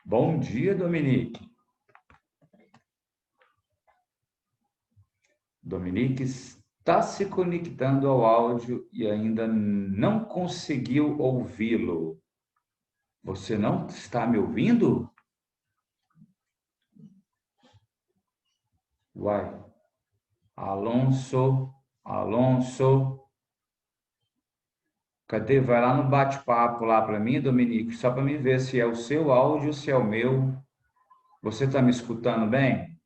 Bom dia, Dominique. Dominique está se conectando ao áudio e ainda não conseguiu ouvi-lo. Você não está me ouvindo? Uai, Alonso, cadê? Vai lá no bate-papo lá para mim, Dominique, só para me ver se é o seu áudio ou se é o meu. Você está me escutando bem?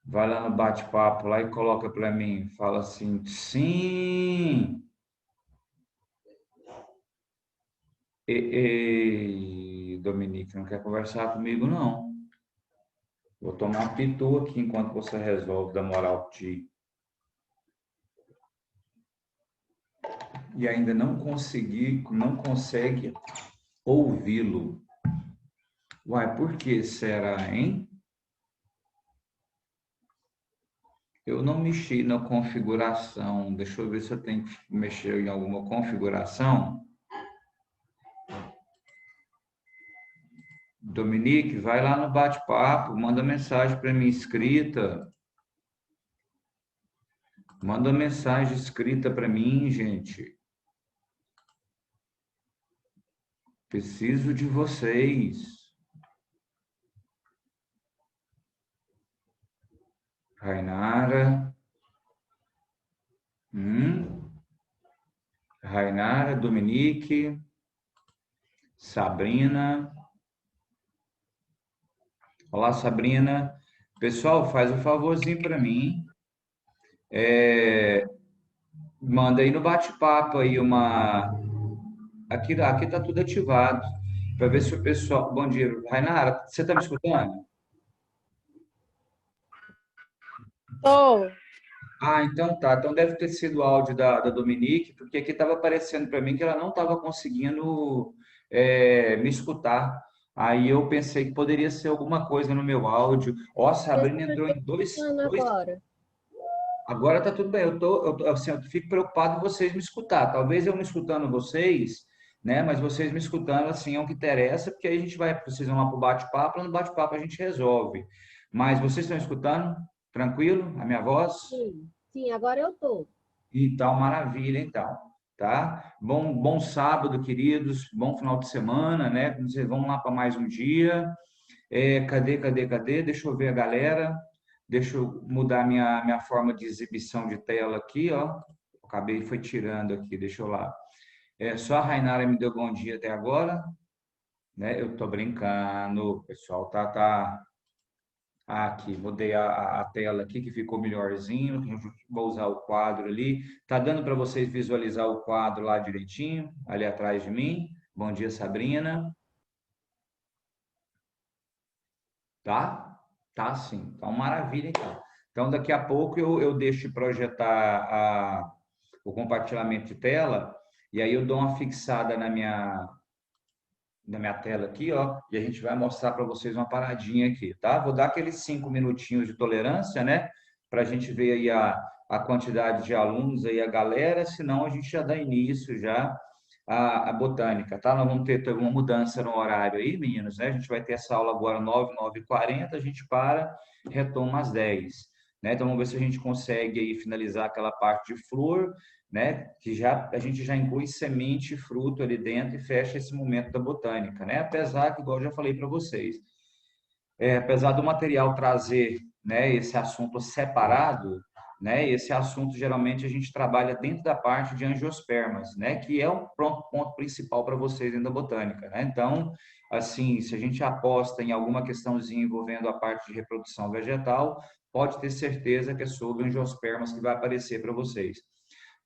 Vai lá no bate-papo lá e coloca para mim. Fala assim, sim. Dominique, não quer conversar comigo, não. Vou tomar pitu aqui enquanto você resolve dar moral pra ti. E ainda não consegue ouvi-lo. Uai, por que será, hein? Eu não mexi na configuração. Deixa eu ver se eu tenho que mexer em alguma configuração. Dominique, vai lá no bate-papo, manda mensagem para mim escrita. Manda mensagem escrita para mim, gente. Preciso de vocês. Rainara. Rainara, Dominique, Sabrina. Olá, Sabrina. Pessoal, faz um favorzinho para mim. Manda aí no bate-papo aí uma. Aqui tá tudo ativado. Para ver se o pessoal. Bom dia, Rainara. Você está me escutando? Tô. Ah, então tá. Então deve ter sido o áudio da Dominique, porque aqui estava aparecendo para mim que ela não estava conseguindo me escutar. Aí eu pensei que poderia ser alguma coisa no meu áudio. Ó, a Você Sabrina está entrou me em escutando dois. agora? Agora tá tudo bem. Assim, eu fico preocupado em vocês me escutar. Talvez eu não escutando vocês, né? Mas vocês me escutando assim é o que interessa, porque aí a gente vai, vocês vão lá para o bate-papo, no bate-papo a gente resolve. Mas vocês estão escutando? Tranquilo? A minha voz? Sim, sim, agora eu tô. Então, maravilha, então, tá? Bom sábado, queridos, bom final de semana, né? Vocês vão lá para mais um dia. Cadê? Deixa eu ver a galera. Deixa eu mudar minha forma de exibição de tela aqui, ó. Acabei, foi tirando aqui, deixa eu lá. Só a Rainara me deu bom dia até agora, né? Eu tô brincando, o pessoal tá aqui, mudei a tela aqui que ficou melhorzinho. Vou usar o quadro ali. Tá dando para vocês visualizar o quadro lá direitinho, ali atrás de mim. Bom dia, Sabrina. Tá? Tá sim. Então, maravilha, então. Então, daqui a pouco eu deixo projetar o compartilhamento de tela e aí eu dou uma fixada na minha tela aqui, ó, e a gente vai mostrar para vocês uma paradinha aqui, tá? Vou dar aqueles 5 minutinhos de tolerância, né? Para a gente ver aí a quantidade de alunos aí, a galera, senão a gente já dá início já à botânica, tá? Nós vamos ter uma mudança no horário aí, meninos, né? A gente vai ter essa aula agora 9h40, a gente retoma às 10, né? Então vamos ver se a gente consegue aí finalizar aquela parte de flor, né? Que já a gente já inclui semente e fruto ali dentro e fecha esse momento da botânica, né? Apesar que, igual eu já falei para vocês, apesar do material trazer, né, esse assunto separado, né? Esse assunto geralmente a gente trabalha dentro da parte de angiospermas, né? Que é o ponto principal para vocês dentro da botânica, né? Então, assim, se a gente aposta em alguma questãozinha envolvendo a parte de reprodução vegetal, pode ter certeza que é sobre angiospermas que vai aparecer para vocês.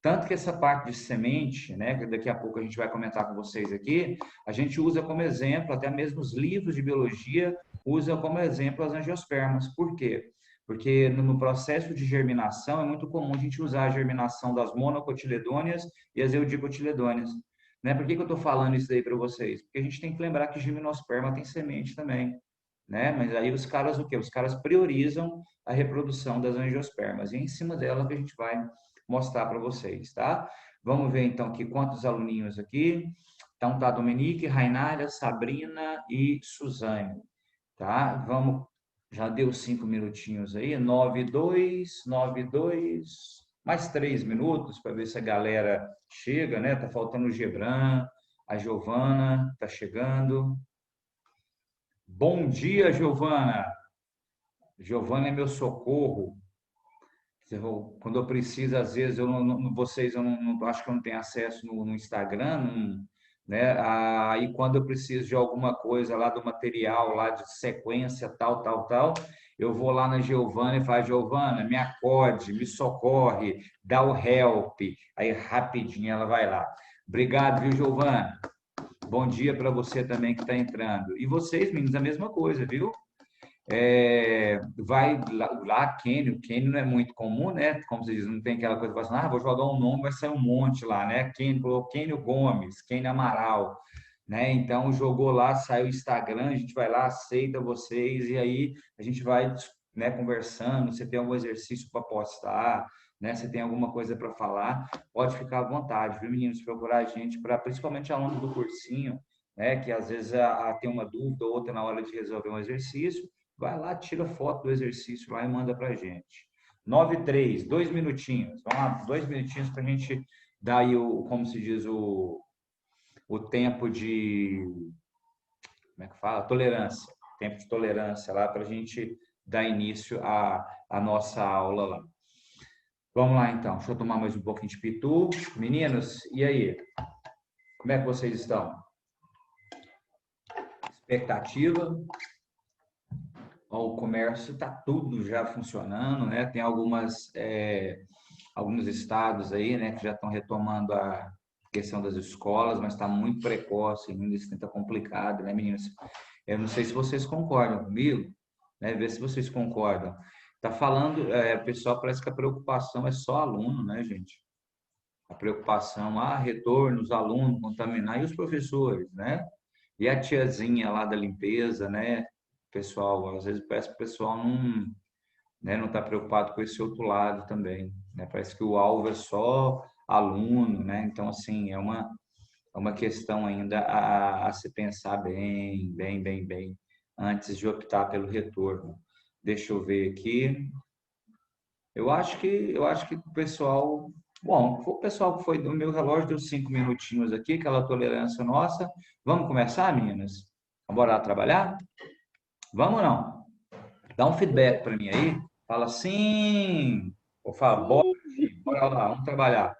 Tanto que essa parte de semente, né, que daqui a pouco a gente vai comentar com vocês aqui, a gente usa como exemplo, até mesmo os livros de biologia usam como exemplo as angiospermas. Por quê? Porque no processo de germinação é muito comum a gente usar a germinação das monocotiledôneas e as eudicotiledôneas. Né? Por que eu estou falando isso aí para vocês? Porque a gente tem que lembrar que gimnosperma tem semente também. Né? Mas aí os caras o quê? Os caras priorizam a reprodução das angiospermas. E é em cima dela que a gente vai mostrar para vocês, tá? Vamos ver então aqui quantos aluninhos aqui. Então tá, Dominique, Rainária, Sabrina e Suzane, tá? Vamos, já deu 5 minutinhos aí, 9:02, 9:02, mais 3 minutos para ver se a galera chega, né? Tá faltando o Gebran, a Giovana tá chegando. Bom dia, Giovana. Giovana é meu socorro. Quando eu preciso, às vezes, vocês, acho que eu não tenho acesso no Instagram, né? Aí, quando eu preciso de alguma coisa lá do material, lá de sequência, tal, tal, tal, eu vou lá na Giovana e falo, Giovana, me acorde, me socorre, dá o help. Aí, rapidinho, ela vai lá. Obrigado, viu, Giovana? Bom dia para você também que está entrando. E vocês, meninos, a mesma coisa, viu? Vai lá Kenny não é muito comum, né? Como você diz, não tem aquela coisa que fala assim, vou jogar um nome, vai sair um monte lá, né? Kenny falou Kenny Gomes, Kenny Amaral, né? Então jogou lá, saiu o Instagram, a gente vai lá, aceita vocês e aí a gente vai, né, conversando. Você tem algum exercício para postar, né? Você tem alguma coisa para falar, pode ficar à vontade, viu, meninos? Procurar a gente, para principalmente aluno do cursinho, né? Que às vezes tem uma dúvida ou outra na hora de resolver um exercício. Vai lá, tira foto do exercício lá e manda para a gente. 9:03, 2 minutinhos. Vamos lá, 2 minutinhos para a gente dar aí como se diz, o tempo de, como é que fala? Tolerância. Tempo de tolerância lá para a gente dar início à nossa aula lá. Vamos lá então, deixa eu tomar mais um pouquinho de pitu. Meninos, e aí? Como é que vocês estão? Expectativa? O comércio está tudo já funcionando, né? Tem alguns estados aí, né, que já estão retomando a questão das escolas, mas está muito precoce, ainda está complicado, né, meninas? Eu não sei se vocês concordam comigo, né? Ver se vocês concordam. Tá falando, pessoal, parece que a preocupação é só aluno, né, gente? A preocupação, retorno, os alunos contaminar e os professores, né? E a tiazinha lá da limpeza, né? Pessoal, às vezes parece que o pessoal não, né, não está preocupado com esse outro lado também, né? Parece que o alvo é só aluno, né? Então, assim, é uma questão ainda a se pensar bem, bem, bem, bem, antes de optar pelo retorno. Deixa eu ver aqui. Eu acho que o pessoal, bom, o pessoal que foi do meu relógio deu 5 minutinhos aqui, aquela tolerância nossa. Vamos começar, meninas? Bora lá trabalhar? Vamos ou não? Dá um feedback para mim aí. Fala sim. Ou fala, bora, Sim. bora lá, vamos trabalhar.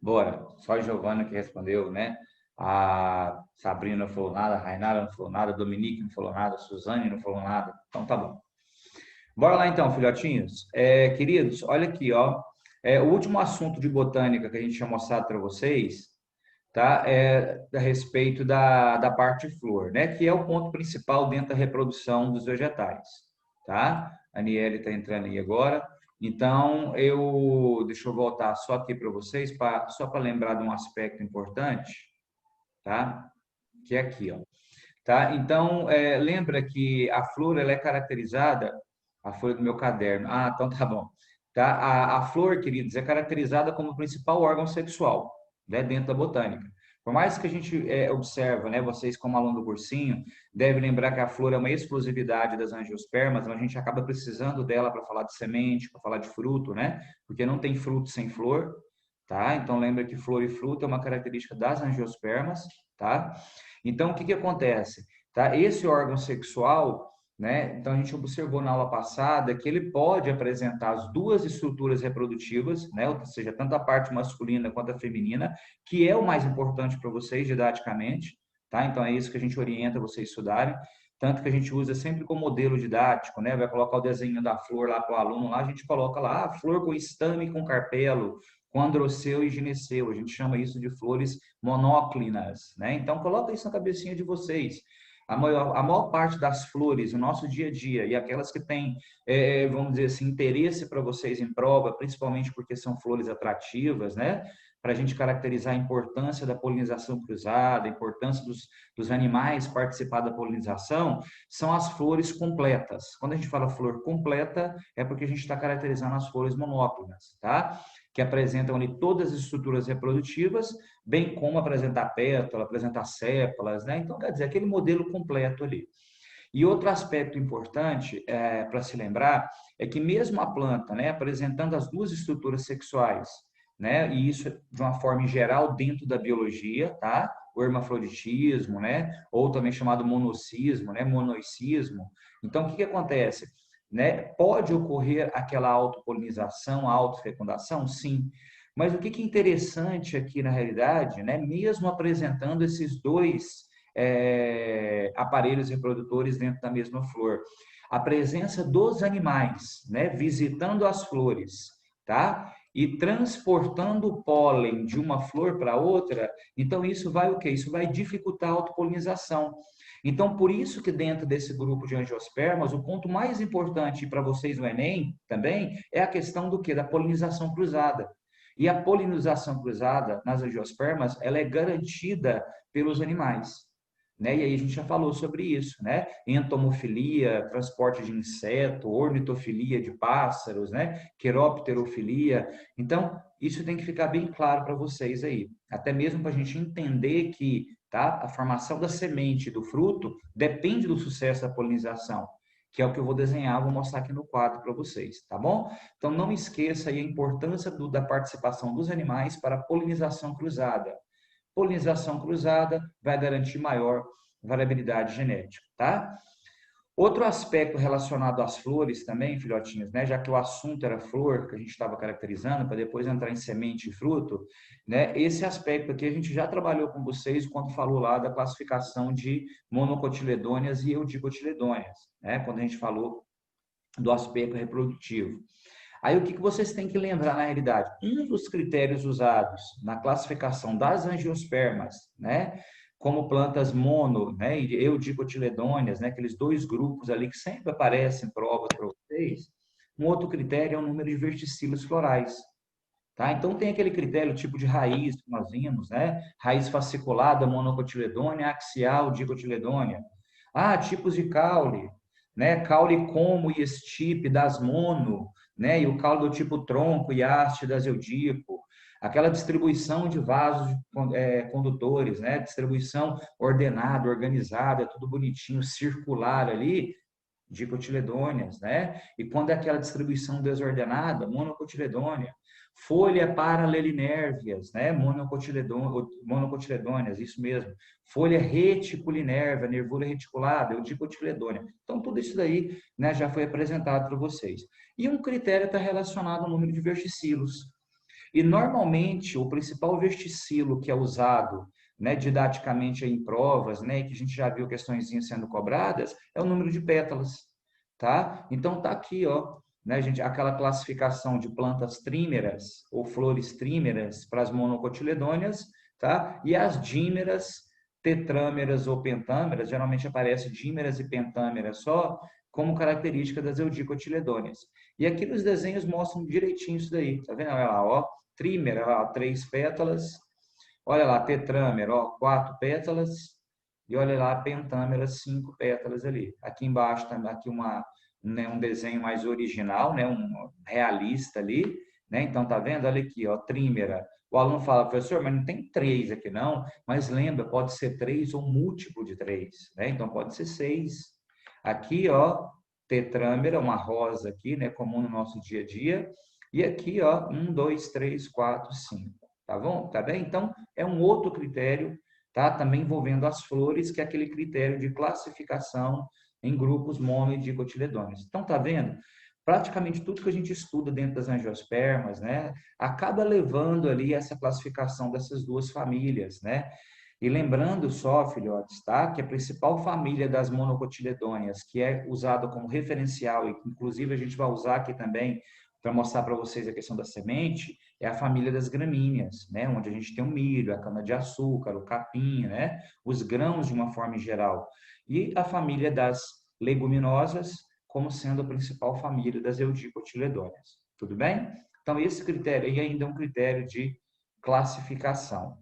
Bora. Só a Giovana que respondeu, né? A Sabrina não falou nada, a Rainara não falou nada, a Dominique não falou nada, a Suzane não falou nada. Então tá bom. Bora lá então, filhotinhos. Queridos, olha aqui, ó. O último assunto de botânica que a gente tinha mostrado para vocês, tá? É a respeito da parte flor, né? Que é o ponto principal dentro da reprodução dos vegetais, tá? A Aniele está entrando aí agora. Então, deixa eu voltar só aqui para vocês, só para lembrar de um aspecto importante, tá? Que é aqui, ó. Tá? Então, lembra que a flor ela é caracterizada, a folha do meu caderno. Então tá bom. Tá? A flor, queridos, é caracterizada como o principal órgão sexual, né, dentro da botânica. Por mais que a gente observa, né, vocês como aluno do cursinho, devem lembrar que a flor é uma exclusividade das angiospermas, mas a gente acaba precisando dela para falar de semente, para falar de fruto, né? Porque não tem fruto sem flor, tá? Então lembra que flor e fruto é uma característica das angiospermas, tá? Então, o que que acontece? Tá? Esse órgão sexual, né? Então, a gente observou na aula passada que ele pode apresentar as duas estruturas reprodutivas, né? Ou seja, tanto a parte masculina quanto a feminina, que é o mais importante para vocês didaticamente, tá? Então, é isso que a gente orienta vocês estudarem. Tanto que a gente usa sempre como modelo didático, né? Vai colocar o desenho da flor lá para o aluno, lá a gente coloca lá, flor com estame e com carpelo, com androceu e gineceu. A gente chama isso de flores monóclinas, né? Então, coloca isso na cabecinha de vocês. A maior parte das flores no nosso dia a dia e aquelas que têm, vamos dizer assim, interesse para vocês em prova, principalmente porque são flores atrativas, né? para a gente caracterizar a importância da polinização cruzada, a importância dos animais participar da polinização, são as flores completas. Quando a gente fala flor completa, é porque a gente está caracterizando as flores monóplogas, tá? Que apresentam ali todas as estruturas reprodutivas, bem como apresentar pétala, apresentar sépalas, né? Então, quer dizer, aquele modelo completo ali. E outro aspecto importante para se lembrar é que mesmo a planta, né, apresentando as duas estruturas sexuais, né, e isso de uma forma geral dentro da biologia, tá? O hermafroditismo, né, ou também chamado monocismo, né, monoicismo. Então, o que acontece? Né? Pode ocorrer aquela autopolinização, a autofecundação? Sim. Mas o que é interessante aqui na realidade, né, mesmo apresentando esses dois aparelhos reprodutores dentro da mesma flor. A presença dos animais, né, visitando as flores, tá? E transportando o pólen de uma flor para outra, então isso vai o quê? Isso vai dificultar a autopolinização. Então, por isso que dentro desse grupo de angiospermas, o ponto mais importante para vocês no Enem também é a questão do quê? Da polinização cruzada. E a polinização cruzada nas angiospermas, ela é garantida pelos animais. Né? E aí a gente já falou sobre isso, né? Entomofilia, transporte de inseto, ornitofilia de pássaros, né? Queropterofilia. Então, isso tem que ficar bem claro para vocês aí. Até mesmo para a gente entender que tá? A formação da semente do fruto depende do sucesso da polinização, que é o que eu vou desenhar, vou mostrar aqui no quadro para vocês, tá bom? Então, não esqueça aí a importância da participação dos animais para a polinização cruzada. Polinização cruzada vai garantir maior variabilidade genética, tá? Outro aspecto relacionado às flores também, filhotinhos, né? Já que o assunto era flor, que a gente estava caracterizando, para depois entrar em semente e fruto, né? Esse aspecto aqui a gente já trabalhou com vocês quando falou lá da classificação de monocotiledôneas e eudicotiledôneas, né? Quando a gente falou do aspecto reprodutivo. Aí o que vocês têm que lembrar na realidade? Um dos critérios usados na classificação das angiospermas, né, como plantas mono, né, e eudicotiledôneas, né, aqueles dois grupos ali que sempre aparecem em provas para vocês, um outro critério é o número de verticilos florais. Tá? Então tem aquele critério tipo de raiz que nós vimos, né? Raiz fasciculada, monocotiledônea, axial, dicotiledônea. Ah, tipos de caule, né? Caule como e estipe das mono, né? E o caule do tipo tronco e haste das eudico. Aquela distribuição de vasos condutores, né? Distribuição ordenada, organizada, tudo bonitinho, circular ali, dicotiledôneas, né? E quando é aquela distribuição desordenada, monocotiledônea. Folha paralelinérvias, né? Monocotiledôneas, isso mesmo. Folha reticulinérvia, nervura reticulada, eudicotiledônea. Então, tudo isso daí, né, já foi apresentado para vocês. E um critério está relacionado ao número de verticilos. E, normalmente, o principal verticilo que é usado, né, didaticamente em provas, né, que a gente já viu questõezinhas sendo cobradas, é o número de pétalas, tá? Então, tá aqui, ó, né, gente, aquela classificação de plantas trímeras ou flores trímeras para as monocotiledôneas, tá? E as dímeras, tetrâmeras ou pentâmeras, geralmente aparece dímeras e pentâmeras só, como característica das eudicotiledôneas. E aqui nos desenhos mostram direitinho isso daí, tá vendo? Olha lá, ó, trímera, ó, 3 pétalas, olha lá, tetrâmera, ó, 4 pétalas, e olha lá, pentâmera, 5 pétalas ali. Aqui embaixo, aqui né, um desenho mais original, né, um realista ali, né? Então, tá vendo? Olha aqui, ó, trímera. O aluno fala, professor, mas não tem 3 aqui não, mas lembra, pode ser 3 ou múltiplo de 3, né? Então, pode ser 6. Aqui, ó, tetrâmera, uma rosa aqui, né, comum no nosso dia a dia, e aqui, ó, 1, 2, 3, 4, 5. Tá bom? Tá bem? Então, é um outro critério, tá? Também envolvendo as flores, que é aquele critério de classificação em grupos mono e dicotiledôneos. Então, tá vendo? Praticamente tudo que a gente estuda dentro das angiospermas, né, acaba levando ali essa classificação dessas duas famílias, né? E lembrando só, filhotes, tá? Que a principal família das monocotiledôneas, que é usada como referencial, e inclusive a gente vai usar aqui também para mostrar para vocês a questão da semente, é a família das gramíneas, né? Onde a gente tem o milho, a cana-de-açúcar, o capim, né? Os grãos de uma forma geral. E a família das leguminosas, como sendo a principal família das eudicotiledôneas. Tudo bem? Então, esse critério aí ainda é um critério de classificação.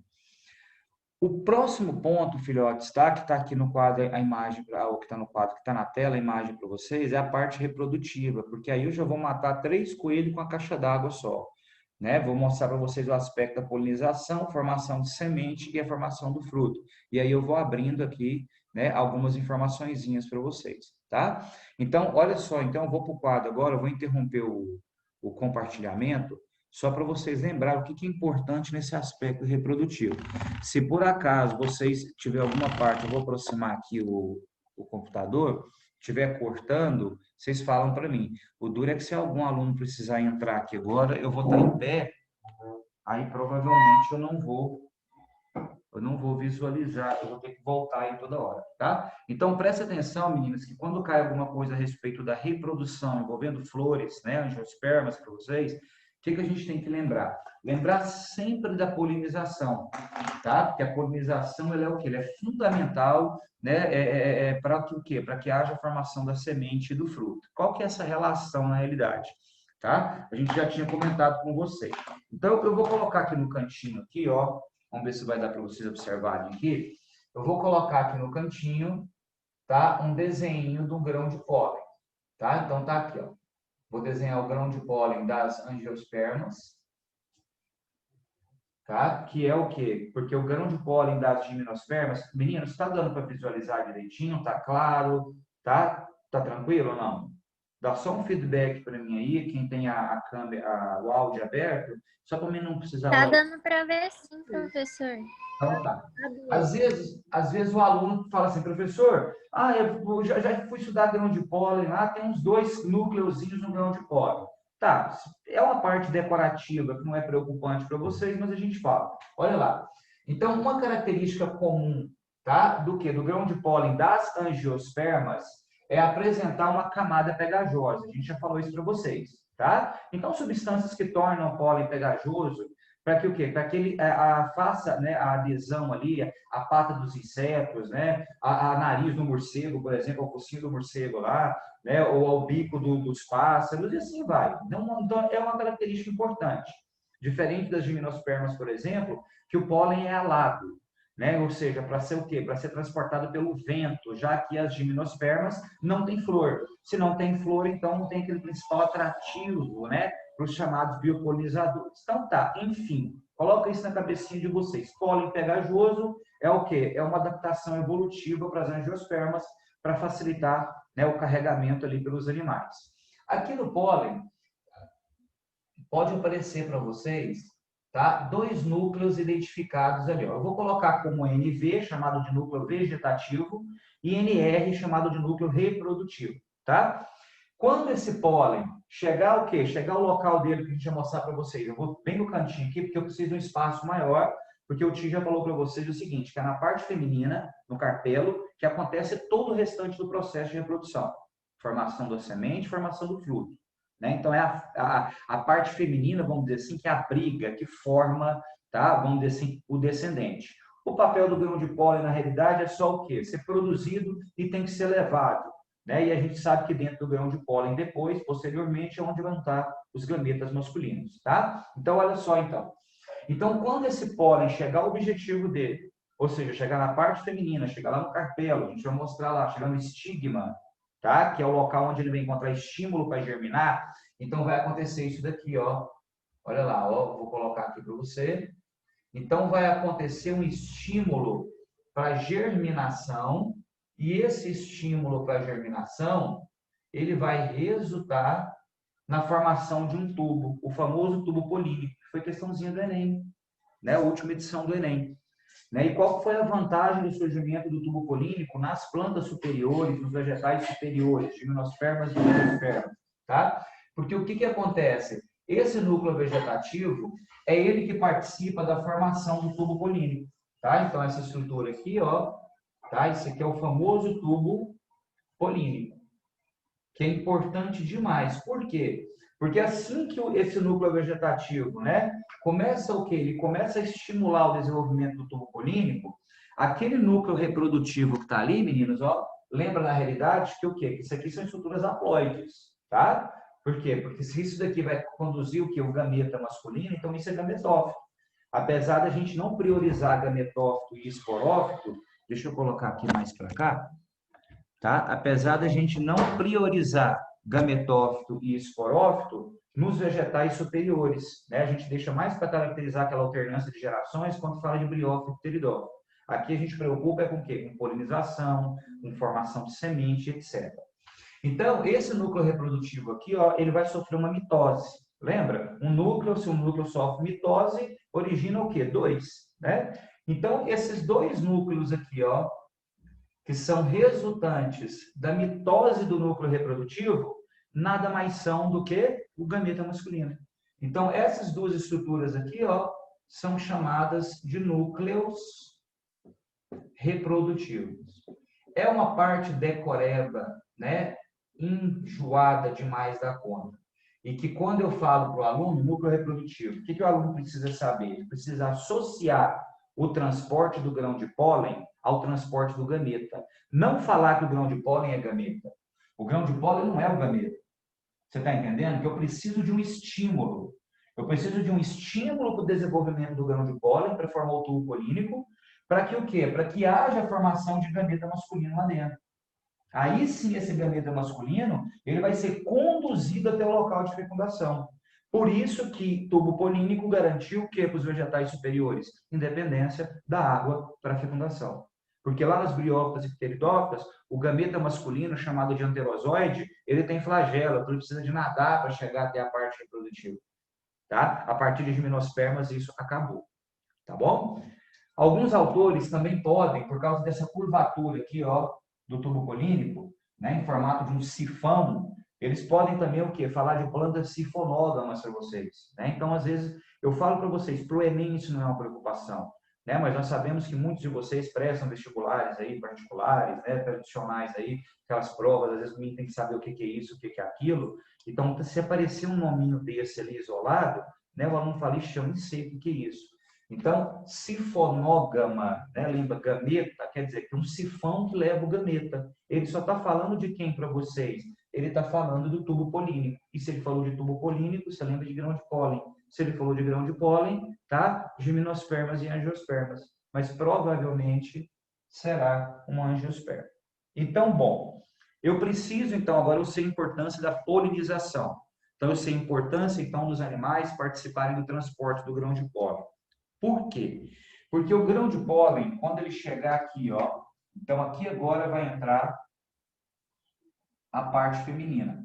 O próximo ponto, filhotes, tá? Que está aqui no quadro, a imagem, o que está no quadro, que está na tela, a imagem para vocês, é a parte reprodutiva, porque aí eu já vou matar 3 coelhos com a caixa d'água só, né? Vou mostrar para vocês o aspecto da polinização, formação de semente e a formação do fruto. E aí eu vou abrindo aqui, né, algumas informaçõezinhas para vocês, tá? Então, olha só, então eu vou para o quadro agora, eu vou interromper o compartilhamento, só para vocês lembrarem o que é importante nesse aspecto reprodutivo. Se por acaso vocês tiver alguma parte, eu vou aproximar aqui o computador, estiver cortando, vocês falam para mim. O duro é que se algum aluno precisar entrar aqui agora, eu vou estar em pé, aí provavelmente eu não vou visualizar, eu vou ter que voltar aí toda hora, tá? Então, presta atenção, meninas, que quando cai alguma coisa a respeito da reprodução envolvendo flores, né, angiospermas para vocês, o que a gente tem que lembrar? Lembrar sempre da polinização, tá? Porque a polinização, ela é o quê? Ela é fundamental, né, para que o quê? Para que haja a formação da semente e do fruto. Qual que é essa relação na realidade? Tá? A gente já tinha comentado com vocês. Então, eu vou colocar aqui no cantinho, aqui, ó, vamos ver se vai dar para vocês observarem aqui. Eu vou colocar aqui no cantinho, tá? Um desenho do grão de pólen, tá? Então, tá aqui, ó. Vou desenhar o grão de pólen das angiospermas, tá? Que é o quê? Porque o grão de pólen das gimnospermas, meninos, está dando para visualizar direitinho? Tá claro? Tá? Tá tranquilo ou não? Dá só um feedback para mim aí, quem tem a câmera, o áudio aberto, só para mim não precisar... Tá dando para ver sim, professor. Então tá. Às vezes o aluno fala assim, professor, eu já fui estudar grão de pólen lá, tem uns 2 núcleozinhos no grão de pólen. Tá, é uma parte decorativa que não é preocupante para vocês, mas a gente fala. Olha lá. Então, uma característica comum, tá, do que? Do grão de pólen das angiospermas é apresentar uma camada pegajosa. A gente já falou isso para vocês, tá? Então, substâncias que tornam o pólen pegajoso para que o quê? Para que ele faça, né, a adesão ali, a pata dos insetos, né, a nariz do morcego, por exemplo, o focinho do morcego lá, né, ou ao bico dos pássaros, e assim vai. Então, é uma característica importante. Diferente das gimnospermas, por exemplo, que o pólen é alado, né, ou seja, para ser o quê? Para ser transportado pelo vento, já que as gimnospermas não têm flor. Se não tem flor, então não tem aquele principal atrativo, né, para os chamados biopolinizadores. Então tá, enfim, coloca isso na cabecinha de vocês. Pólen pegajoso é o quê? É uma adaptação evolutiva para as angiospermas para facilitar, né, o carregamento ali pelos animais. Aqui no pólen, pode aparecer para vocês, tá, 2 núcleos identificados ali. Ó. Eu vou colocar como NV, chamado de núcleo vegetativo, e NR, chamado de núcleo reprodutivo, tá? Quando esse pólen chegar o quê? Chegar ao local dele que a gente vai mostrar para vocês. Eu vou bem no cantinho aqui, porque eu preciso de um espaço maior, porque o Ti já falou para vocês o seguinte, que é na parte feminina, no carpelo, que acontece todo o restante do processo de reprodução. Formação da semente, formação do fruto. Né? Então, é a parte feminina, vamos dizer assim, que abriga, que forma, tá? Vamos dizer assim, o descendente. O papel do grão de pólen, na realidade, é só o quê? Ser produzido e tem que ser levado. Né? E a gente sabe que dentro do grão de pólen, depois, posteriormente, é onde vão estar os gametas masculinos, tá? Então, olha só, então. Então, quando esse pólen chegar ao objetivo dele, ou seja, chegar na parte feminina, chegar lá no carpelo, a gente vai mostrar lá, chegar no estigma, tá? Que é o local onde ele vai encontrar estímulo para germinar, então vai acontecer isso daqui, ó. Olha lá, ó, vou colocar aqui para você. Então, vai acontecer um estímulo para germinação, e esse estímulo para germinação, ele vai resultar na formação de um tubo, o famoso tubo polínico, que foi questãozinha do Enem, né? A última edição do Enem. Né? E qual foi a vantagem do surgimento do tubo polínico nas plantas superiores, nos vegetais superiores, gimnospermas e angiospermas, tá? Porque o que acontece? Esse núcleo vegetativo é ele que participa da formação do tubo polínico, tá? Então, essa estrutura aqui, ó, tá? Esse aqui é o famoso tubo polínico, que é importante demais. Por quê? Porque assim que esse núcleo vegetativo, né, começa o quê? Ele começa a estimular o desenvolvimento do tubo polínico, aquele núcleo reprodutivo que está ali, meninos, ó, lembra na realidade que o quê? Que isso aqui são estruturas haploides, tá? Por quê? Porque se isso daqui vai conduzir o quê? O gameta masculino, então isso é gametófito. apesar da gente não priorizar gametófito e esporófito, deixa eu colocar aqui mais para cá, tá? Apesar da gente não priorizar gametófito e esporófito nos vegetais superiores, né? A gente deixa mais para caracterizar aquela alternância de gerações quando fala de briófito e pteridófito. Aqui a gente preocupa com o quê? Com polinização, com formação de semente, etc. Então, esse núcleo reprodutivo aqui, ó, ele vai sofrer uma mitose. Lembra? Um núcleo, se um núcleo sofre mitose, origina o quê? 2, né? Então, esses 2 núcleos aqui, ó, que são resultantes da mitose do núcleo reprodutivo, nada mais são do que o gameta masculino. Então, essas 2 estruturas aqui, ó, são chamadas de núcleos reprodutivos. É uma parte decoreba, né, enjoada demais da conta. E que quando eu falo para o aluno, núcleo reprodutivo, o que o aluno precisa saber? Ele precisa associar o transporte do grão de pólen ao transporte do gameta. Não falar que o grão de pólen é gameta. O grão de pólen não é o gameta. Você está entendendo? Que eu preciso de um estímulo. Eu preciso de um estímulo para o desenvolvimento do grão de pólen para formar o tubo polínico, para que o quê? Para que haja a formação de gameta masculino lá dentro. Aí sim, esse gameta masculino, ele vai ser conduzido até o local de fecundação. Por isso que tubo polínico garantiu o quê para os vegetais superiores? Independência da água para a fecundação. Porque lá nas briófitas e pteridófitas, o gameta masculino, chamado de anterozoide, ele tem flagelo, então ele precisa de nadar para chegar até a parte reprodutiva. Tá? A partir de gimnospermas, isso acabou. Tá bom? Alguns autores também podem, por causa dessa curvatura aqui, ó, do tubo polínico, né, em formato de um sifão, eles podem também o quê? Falar de plantas sifonógamas para vocês. Né? Então, às vezes, eu falo para vocês, para o Enem isso não é uma preocupação. Né? Mas nós sabemos que muitos de vocês prestam vestibulares aí, particulares, né, tradicionais aí, aquelas provas, às vezes o menino tem que saber o que é isso, o que é aquilo. Então, se aparecer um nominho desse ali isolado, né, o aluno fala, ixi, eu não sei o que é isso. Então, sifonógama, né? Lembra, gameta, quer dizer que é um sifão que leva o gameta. Ele só está falando de quem para vocês? Ele está falando do tubo polínico. E se ele falou de tubo polínico, você lembra de grão de pólen. Se ele falou de grão de pólen, tá? Gimnospermas e angiospermas. Mas provavelmente será uma angiosperma. Então, bom, eu preciso, então, agora eu sei a importância da polinização. Então, eu sei a importância, então, dos animais participarem do transporte do grão de pólen. Por quê? Porque o grão de pólen, quando ele chegar aqui, ó, então aqui agora vai entrar a parte feminina.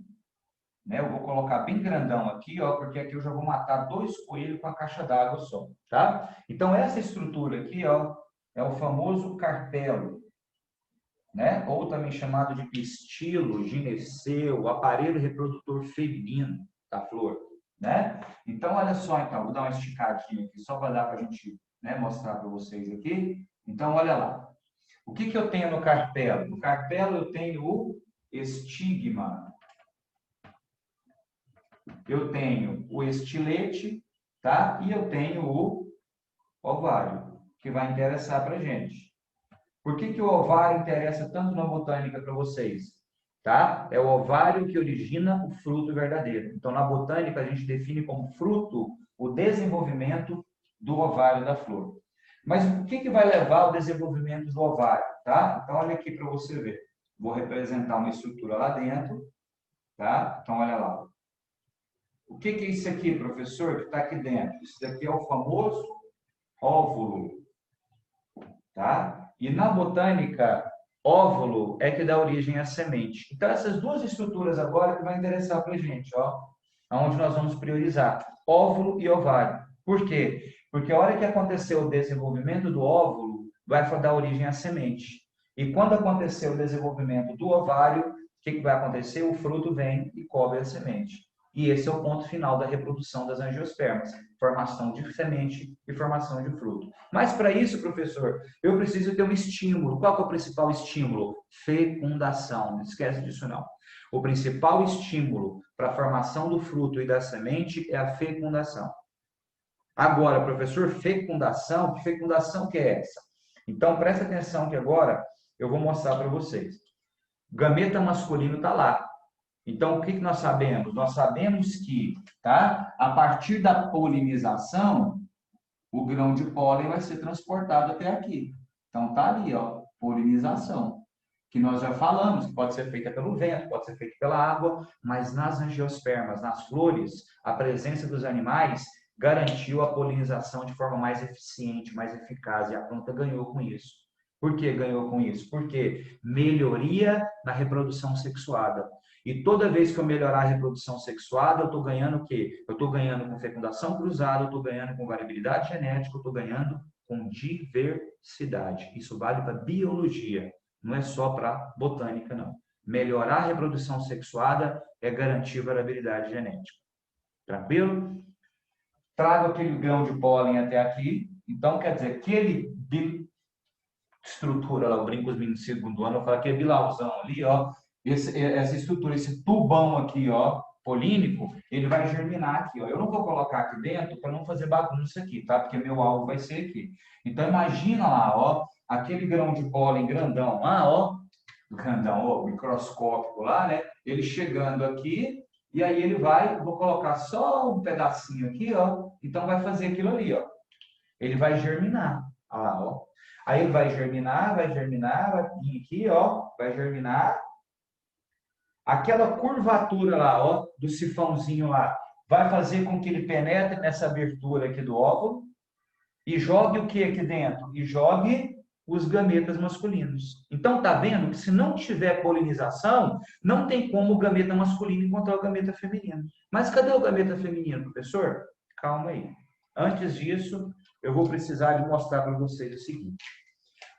Né? Eu vou colocar bem grandão aqui, ó, porque aqui eu já vou matar 2 coelhos com a caixa d'água só, tá? Então essa estrutura aqui, ó, é o famoso carpelo, né? Ou também chamado de pistilo, gineceu, aparelho reprodutor feminino da flor. Né? Então, olha só, então, vou dar uma esticadinha aqui, só para dar para a gente, né, mostrar para vocês aqui. Então, olha lá. O que eu tenho no carpelo? No carpelo eu tenho o estigma. Eu tenho o estilete, tá? E eu tenho o ovário, que vai interessar para a gente. Por que o ovário interessa tanto na botânica para vocês? Tá? É o ovário que origina o fruto verdadeiro. Então, na botânica, a gente define como fruto o desenvolvimento do ovário da flor. Mas o que vai levar ao desenvolvimento do ovário? Tá? Então, olha aqui para você ver. Vou representar uma estrutura lá dentro. Tá? Então, olha lá. O que é isso aqui, professor, que está aqui dentro? Isso daqui é o famoso óvulo. Tá? E na botânica, óvulo é que dá origem à semente. Então, essas 2 estruturas agora que vai interessar para a gente, ó, onde nós vamos priorizar, óvulo e ovário. Por quê? Porque a hora que acontecer o desenvolvimento do óvulo, vai dar origem à semente. E quando acontecer o desenvolvimento do ovário, o que vai acontecer? O fruto vem e cobre a semente. E esse é o ponto final da reprodução das angiospermas, formação de semente e formação de fruto. Mas para isso, professor, eu preciso ter um estímulo. Qual é o principal estímulo? Fecundação. Não esquece disso não. O principal estímulo para a formação do fruto e da semente é a fecundação. Agora, professor, fecundação, que fecundação que é essa? Então, presta atenção que agora eu vou mostrar para vocês. O gameta masculino está lá. Então, o que nós sabemos? Nós sabemos que, tá, a partir da polinização, o grão de pólen vai ser transportado até aqui. Então, tá ali, ó, polinização, que nós já falamos, que pode ser feita pelo vento, pode ser feita pela água, mas nas angiospermas, nas flores, a presença dos animais garantiu a polinização de forma mais eficiente, mais eficaz, e a planta ganhou com isso. Por que ganhou com isso? Porque melhoria na reprodução sexuada. E toda vez que eu melhorar a reprodução sexuada, eu estou ganhando o quê? Eu estou ganhando com fecundação cruzada, eu estou ganhando com variabilidade genética, eu estou ganhando com diversidade. Isso vale para biologia, não é só para botânica, não. Melhorar a reprodução sexuada é garantir variabilidade genética. Tranquilo? Trago aquele grão de pólen até aqui. Então, quer dizer, aquele estrutura lá, eu brinco com os meninos do segundo ano, eu falo que é bilauzão ali, ó, essa estrutura, esse tubão aqui, ó, polínico, ele vai germinar aqui, ó. Eu não vou colocar aqui dentro para não fazer bagunça aqui, tá? Porque meu alvo vai ser aqui. Então, imagina lá, ó, aquele grão de pólen grandão lá, ó, grandão, ó, microscópico lá, né? Ele chegando aqui, e aí ele vai, vou colocar só um pedacinho aqui, ó, então vai fazer aquilo ali, ó. Ele vai germinar, olha lá, ó. Aí ele vai germinar, vai vir aqui, ó, vai germinar. Aquela curvatura lá, ó, do sifãozinho lá, vai fazer com que ele penetre nessa abertura aqui do óvulo e jogue o que aqui dentro? E jogue os gametas masculinos. Então, tá vendo que se não tiver polinização, não tem como o gameta masculino encontrar o gameta feminino. Mas cadê o gameta feminino, professor? Calma aí. Antes disso, eu vou precisar de mostrar para vocês o seguinte.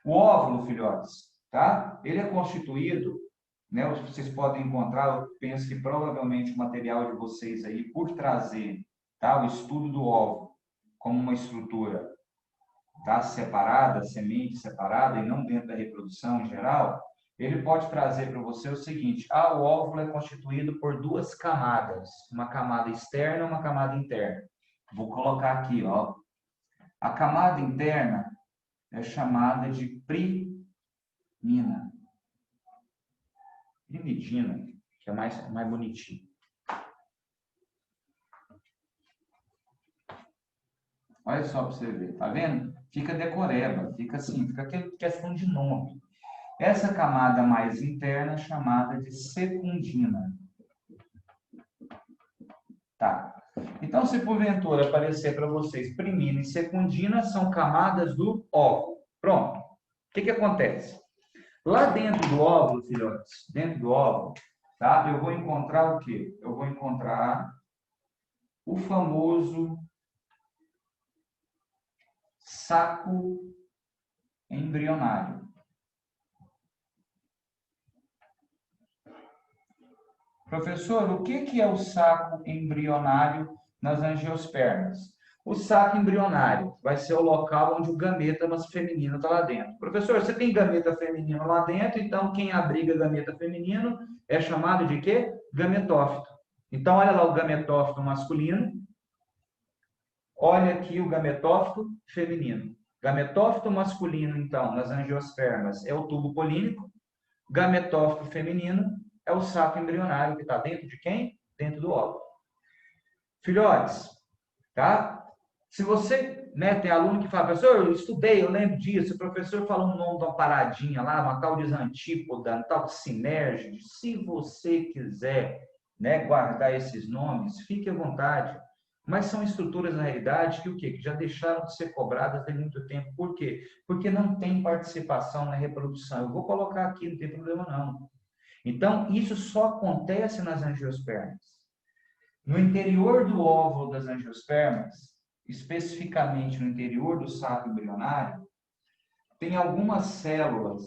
O óvulo, filhotes, tá? Ele é constituído, né? Vocês podem encontrar, eu penso que provavelmente o material de vocês aí, por trazer, tá? O estudo do óvulo como uma estrutura, tá? Separada, semente separada e não dentro da reprodução em geral, ele pode trazer para você o seguinte: o óvulo é constituído por duas camadas, uma camada externa e uma camada interna. Vou colocar aqui, ó. A camada interna é chamada de primina. Primidina, que é mais bonitinho. Olha só para você ver, tá vendo? Fica decoreba, fica assim, fica questão de nome. Essa camada mais interna é chamada de secundina. Tá. Então, se porventura aparecer para vocês primina e secundina, são camadas do óvulo. Pronto. O que acontece? Lá dentro do óvulo, filhotes, dentro do óvulo, tá? Eu vou encontrar o quê? Eu vou encontrar o famoso saco embrionário. Professor, o que é o saco embrionário nas angiospermas? O saco embrionário vai ser o local onde o gameta feminino está lá dentro. Professor, você tem gameta feminino lá dentro, então quem abriga gameta feminino é chamado de quê? Gametófito. Então, olha lá o gametófito masculino. Olha aqui o gametófito feminino. Gametófito masculino, então, nas angiospermas é o tubo polínico. Gametófito feminino é o saco embrionário que está dentro de quem? Dentro do óvulo. Filhotes, tá? Se você, né, tem aluno que fala, professor, eu estudei, eu lembro disso, o professor falou um nome de uma paradinha lá, uma tal de antípoda, uma tal de sinérgide. Se você quiser, né, guardar esses nomes, fique à vontade. Mas são estruturas, na realidade, que o quê? Que já deixaram de ser cobradas há muito tempo. Por quê? Porque não tem participação na reprodução. Eu vou colocar aqui, não tem problema não. Então, isso só acontece nas angiospermas. No interior do óvulo das angiospermas, especificamente no interior do saco embrionário, tem algumas células,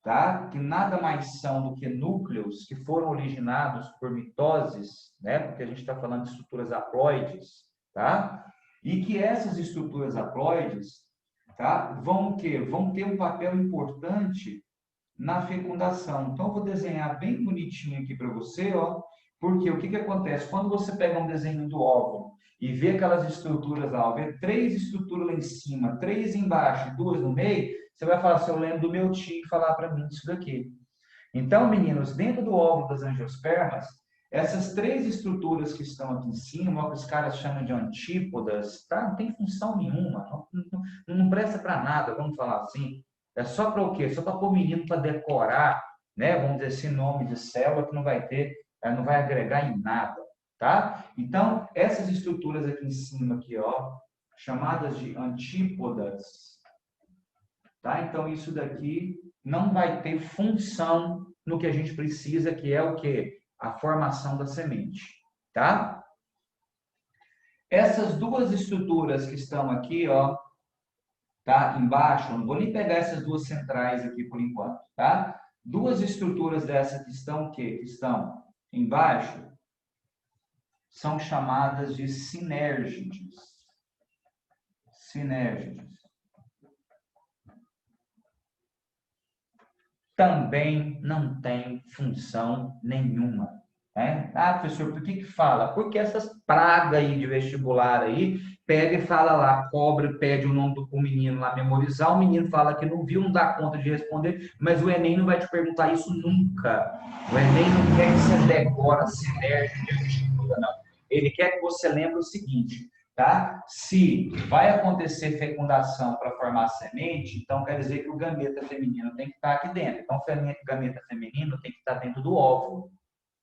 tá? Que nada mais são do que núcleos que foram originados por mitoses, né? Porque a gente está falando de estruturas haploides, tá? E que essas estruturas haploides, tá? Vão ter um papel importante na fecundação. Então, eu vou desenhar bem bonitinho aqui para você, ó. Porque o que acontece? Quando você pega um desenho do óvulo e vê aquelas estruturas lá, vê 3 estruturas lá em cima, 3 embaixo e 2 no meio, você vai falar assim, eu lembro do meu tio falar para mim isso daqui. Então, meninos, dentro do óvulo das angiospermas, Essas três estruturas que estão aqui em cima, que os caras chamam de antípodas, tá? Não tem função nenhuma, não presta para nada, vamos falar assim. É só para o quê? Só para pôr menino para decorar, né? Vamos dizer assim, nome de célula que não vai ter, não vai agregar em nada, tá? Então, essas estruturas aqui em cima, aqui, ó, chamadas de antípodas, tá? Então, isso daqui não vai ter função no que a gente precisa, que é o quê? A formação da semente, tá? Essas duas estruturas que estão aqui, ó, tá? Embaixo, não vou nem pegar essas duas centrais aqui por enquanto, tá? Duas estruturas dessas que estão o quê? Que estão embaixo são chamadas de sinérgides. Sinérgides. Também não tem função nenhuma. Né? Ah, professor, por que fala? Porque essas pragas aí de vestibular aí, pega e fala lá, cobra, pede o nome do menino lá memorizar, o menino fala que não viu, não dá conta de responder, mas o Enem não vai te perguntar isso nunca. O Enem não quer que você decora sinérgico de vestíbula, não. Ele quer que você lembre o seguinte, tá? Se vai acontecer fecundação para formar semente, então quer dizer que o gameta feminino tem que estar aqui dentro. Então, o gameta feminino tem que estar dentro do óvulo.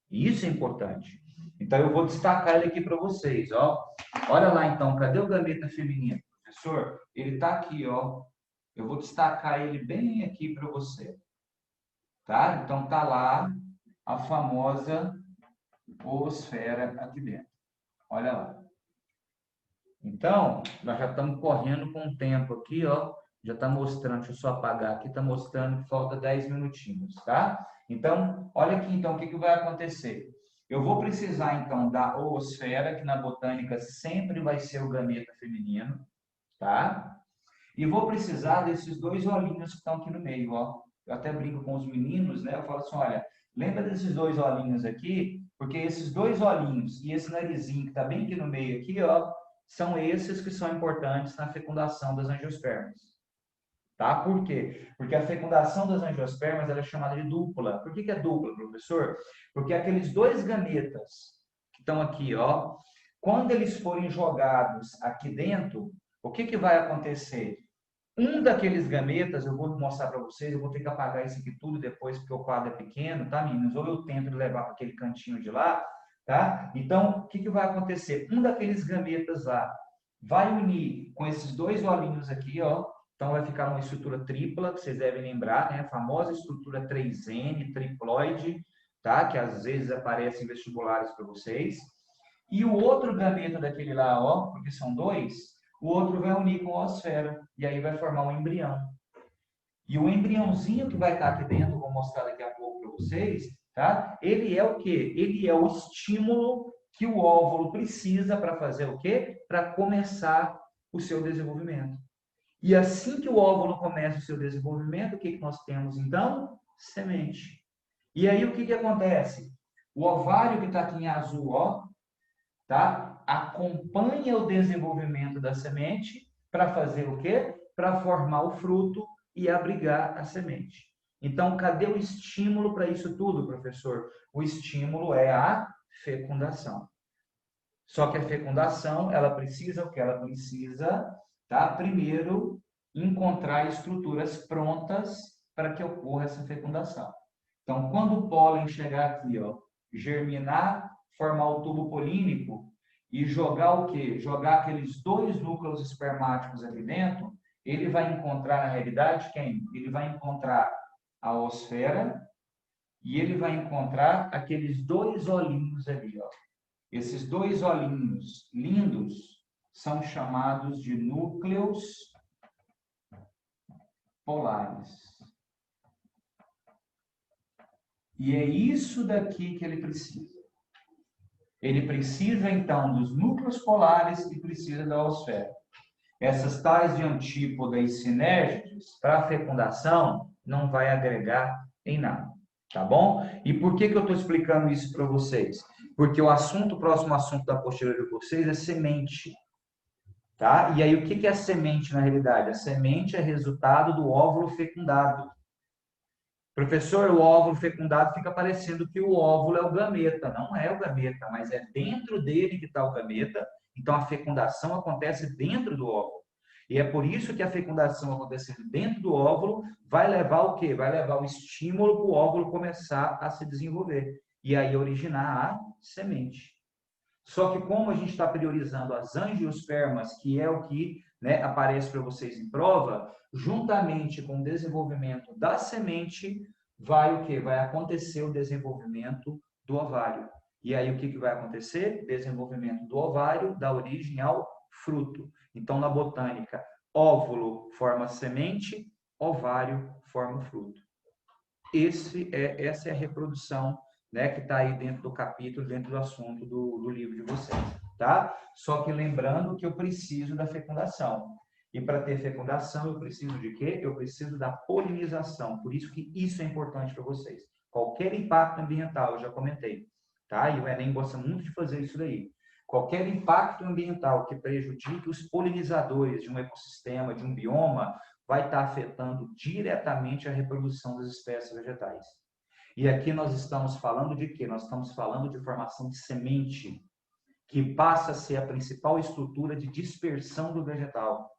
Isso é importante. Então, eu vou destacar ele aqui para vocês, ó. Olha lá, então, cadê o gameta feminino, professor? Ele está aqui, ó. Eu vou destacar ele bem aqui para você. Tá? Então, tá lá a famosa oosfera aqui dentro. Olha lá. Então, nós já estamos correndo com o tempo aqui, ó. Já está mostrando, deixa eu só apagar aqui, está mostrando que falta 10 minutinhos, tá? Então, olha aqui, então, o que vai acontecer? Eu vou precisar, então, da oosfera, que na botânica sempre vai ser o gameta feminino, tá? E vou precisar desses dois olhinhos que estão aqui no meio, ó. Eu até brinco com os meninos, né? Eu falo assim, olha, lembra desses dois olhinhos aqui? Porque esses dois olhinhos e esse narizinho que está bem aqui no meio aqui, ó, são esses que são importantes na fecundação das angiospermas. Tá? Por quê? Porque a fecundação das angiospermas ela é chamada de dupla. Por que é dupla, professor? Porque aqueles dois gametas que estão aqui, ó, quando eles forem jogados aqui dentro, o que vai acontecer? Um daqueles gametas, eu vou mostrar para vocês, eu vou ter que apagar isso aqui tudo depois, porque o quadro é pequeno, tá, meninos? Ou eu tento levar para aquele cantinho de lá, tá? Então, o que vai acontecer? Um daqueles gametas lá vai unir com esses dois olhinhos aqui, ó. Então, vai ficar uma estrutura tripla, que vocês devem lembrar, né? A famosa estrutura 3N, triploide, tá? Que às vezes aparece em vestibulares para vocês. E o outro gameta daquele lá, ó, porque são dois, o outro vai unir com a oosfera, e aí vai formar um embrião. E o embriãozinho que vai estar aqui dentro, vou mostrar daqui a pouco para vocês, tá? Ele é o quê? Ele é o estímulo que o óvulo precisa para fazer o quê? Para começar o seu desenvolvimento. E assim que o óvulo começa o seu desenvolvimento, o que nós temos então? Semente. E aí o que acontece? O ovário que está aqui em azul, ó, tá? Acompanha o desenvolvimento da semente para fazer o quê? Para formar o fruto e abrigar a semente. Então, cadê o estímulo para isso tudo, professor? O estímulo é a fecundação. Só que a fecundação, ela precisa o que? Ela precisa, tá? Primeiro, encontrar estruturas prontas para que ocorra essa fecundação. Então, quando o pólen chegar aqui, ó, germinar, formar o tubo polínico e jogar o quê? Jogar aqueles dois núcleos espermáticos ali dentro, ele vai encontrar, na realidade, quem? Ele vai encontrar a oosfera e ele vai encontrar aqueles dois olhinhos ali, ó. Esses dois olhinhos lindos são chamados de núcleos polares. E é isso daqui que ele precisa. Ele precisa, então, dos núcleos polares e precisa da oosfera. Essas tais de antípoda e sinérgides, para a fecundação, não vai agregar em nada. Tá bom? E por que eu estou explicando isso para vocês? Porque o próximo assunto da apostila de vocês é semente. Tá? E aí, o que é a semente na realidade? A semente é resultado do óvulo fecundado. Professor, o óvulo fecundado fica parecendo que o óvulo é o gameta. Não é o gameta, mas é dentro dele que está o gameta. Então, a fecundação acontece dentro do óvulo. E é por isso que a fecundação acontecendo dentro do óvulo vai levar o quê? Vai levar o estímulo para o óvulo começar a se desenvolver. E aí originar a semente. Só que como a gente está priorizando as angiospermas, que é o que, né, aparece para vocês em prova, juntamente com o desenvolvimento da semente, vai o quê? Vai acontecer o desenvolvimento do ovário. E aí o que vai acontecer? Desenvolvimento do ovário dá origem ao fruto. Então, na botânica, óvulo forma semente, ovário forma fruto. Essa é a reprodução, né, que está aí dentro do capítulo, dentro do assunto do livro de vocês, tá? Só que lembrando que eu preciso da fecundação. E para ter fecundação, eu preciso de quê? Eu preciso da polinização. Por isso que isso é importante para vocês. Qualquer impacto ambiental, eu já comentei, tá? E o Enem gosta muito de fazer isso daí. Qualquer impacto ambiental que prejudique os polinizadores de um ecossistema, de um bioma, vai estar afetando diretamente a reprodução das espécies vegetais. E aqui nós estamos falando de quê? Nós estamos falando de formação de semente, que passa a ser a principal estrutura de dispersão do vegetal.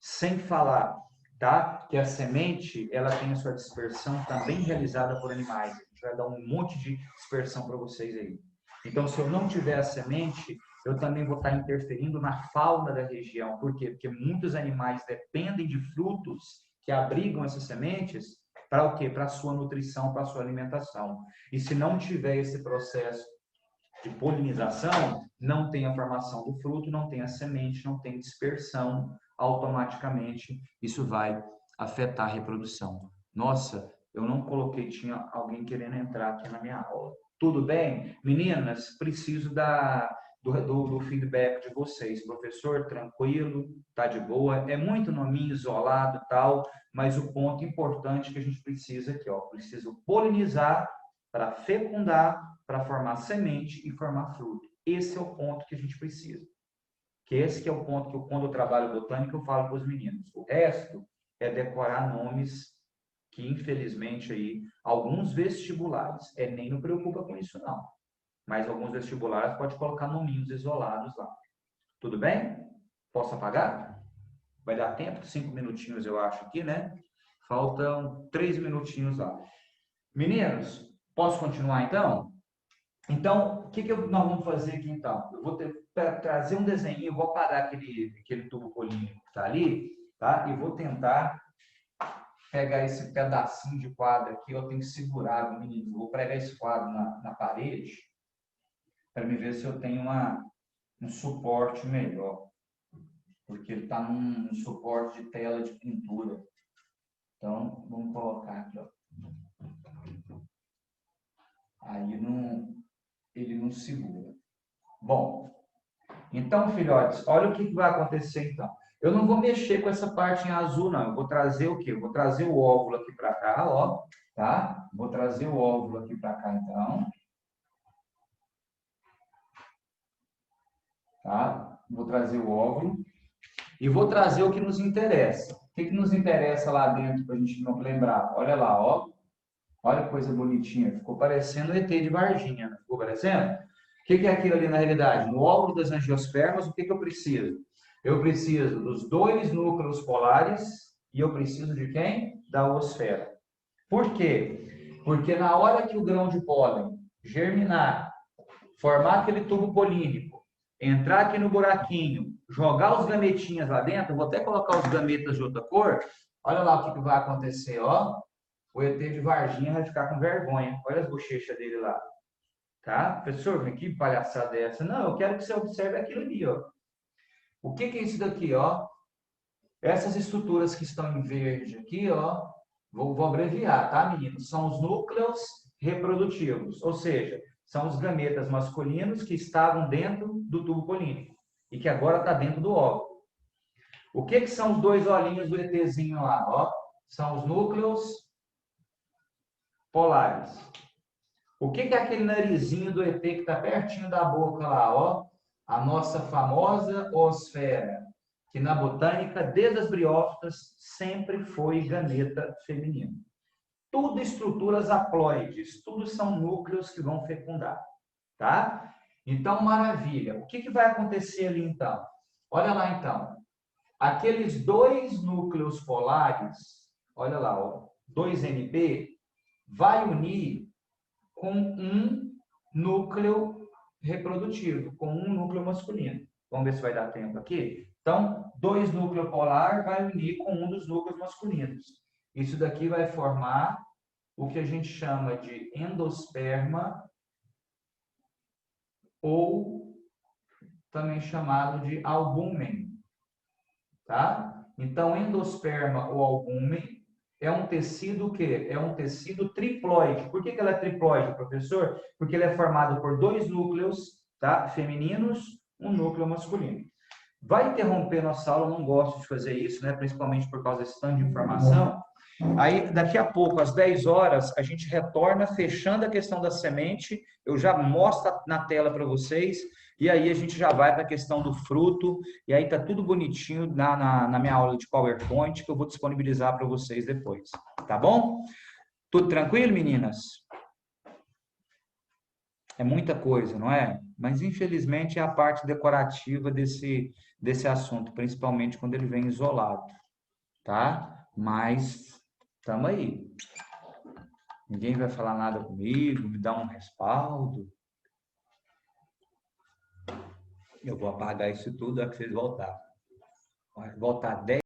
Sem falar, tá? Que a semente, ela tem a sua dispersão também realizada por animais. A gente vai dar um monte de dispersão para vocês aí. Então, se eu não tiver a semente, eu também vou estar interferindo na fauna da região. Por quê? Porque muitos animais dependem de frutos que abrigam essas sementes para o quê? Para a sua nutrição, para a sua alimentação. E se não tiver esse processo de polinização, não tem a formação do fruto, não tem a semente, não tem dispersão, automaticamente isso vai afetar a reprodução. Nossa, eu não coloquei, tinha alguém querendo entrar aqui na minha aula. Tudo bem? Meninas, preciso do feedback de vocês. Professor, tranquilo, tá de boa. É muito nominho isolado e tal, mas o ponto importante que a gente precisa aqui, ó, preciso polinizar para fecundar, para formar semente e formar fruto. Esse é o ponto que a gente precisa. Que esse que é o ponto que quando eu trabalho botânica eu falo para os meninos. O resto é decorar nomes que, infelizmente, aí, alguns vestibulares, nem não preocupa com isso, não. Mas alguns vestibulares pode colocar nominhos isolados lá. Tudo bem? Posso apagar? Vai dar tempo? 5 minutinhos, eu acho, aqui, né? Faltam 3 minutinhos lá. Meninos, posso continuar, então? Então, o que nós vamos fazer aqui, então? Eu vou trazer um desenho, eu vou apagar aquele tubo polínico que está ali, tá? E vou tentar pegar esse pedacinho de quadro aqui, eu tenho que segurar, menino, vou pregar esse quadro na parede, para me ver se eu tenho um suporte melhor, porque ele está num suporte de tela de pintura. Então, vamos colocar aqui, ó. Aí ele não segura. Bom, então, filhotes, olha o que vai acontecer, então. Eu não vou mexer com essa parte em azul, não. Eu vou trazer o quê? Eu vou trazer o óvulo aqui para cá, ó, tá? Vou trazer o óvulo aqui para cá, então. Tá? Vou trazer o óvulo. E vou trazer o que nos interessa. O que nos interessa lá dentro para a gente não lembrar? Olha lá, ó. Olha que coisa bonitinha. Ficou parecendo o ET de Varginha, não ficou parecendo? O que é aquilo ali na realidade? No óvulo das angiospermas, o que eu preciso? Eu preciso dos 2 núcleos polares e eu preciso de quem? Da oosfera. Por quê? Porque na hora que o grão de pólen germinar, formar aquele tubo polínico, entrar aqui no buraquinho, jogar os gametinhas lá dentro, eu vou até colocar os gametas de outra cor, olha lá o que vai acontecer, ó. O ET de Varginha vai ficar com vergonha. Olha as bochechas dele lá. Tá? Professor, que palhaçada é essa? Não, eu quero que você observe aquilo ali, ó. O que é isso daqui, ó? Essas estruturas que estão em verde aqui, ó, vou abreviar, tá, meninos? São os núcleos reprodutivos, ou seja, são os gametas masculinos que estavam dentro do tubo polínico e que agora está dentro do óvulo. O que são os 2 olhinhos do ETzinho lá, ó? São os núcleos polares. O que é aquele narizinho do ET que está pertinho da boca lá, ó? A nossa famosa oosfera, que na botânica, desde as briófitas, sempre foi gameta feminino. tudo estruturas haploides, tudo são núcleos que vão fecundar, tá? Então, maravilha. O que vai acontecer ali, então? Olha lá, então. Aqueles dois núcleos polares, olha lá, ó, 2NB, vai unir com um núcleo reprodutivo, com um núcleo masculino. Vamos ver se vai dar tempo aqui? Então, dois núcleos polar vai unir com um dos núcleos masculinos. Isso daqui vai formar o que a gente chama de endosperma, ou também chamado de albúmen, tá? Então, endosperma ou albúmen é um tecido que é um tecido triploide. Por que ele é triploide, professor? Porque ele é formado por dois núcleos, tá? Femininos, um núcleo masculino. Vai interromper nossa aula, eu não gosto de fazer isso, né? Principalmente por causa desse tanto de informação. Aí, daqui a pouco, às 10 horas, a gente retorna fechando a questão da semente. Eu já mostro na tela para vocês. E aí a gente já vai para a questão do fruto. E aí tá tudo bonitinho na minha aula de PowerPoint, que eu vou disponibilizar para vocês depois. Tá bom? Tudo tranquilo, meninas? É muita coisa, não é? Mas, infelizmente, é a parte decorativa desse assunto, principalmente quando ele vem isolado. Tá? Mas, estamos aí. Ninguém vai falar nada comigo, me dá um respaldo. Eu vou apagar isso tudo a que vocês voltarem. Vai voltar 10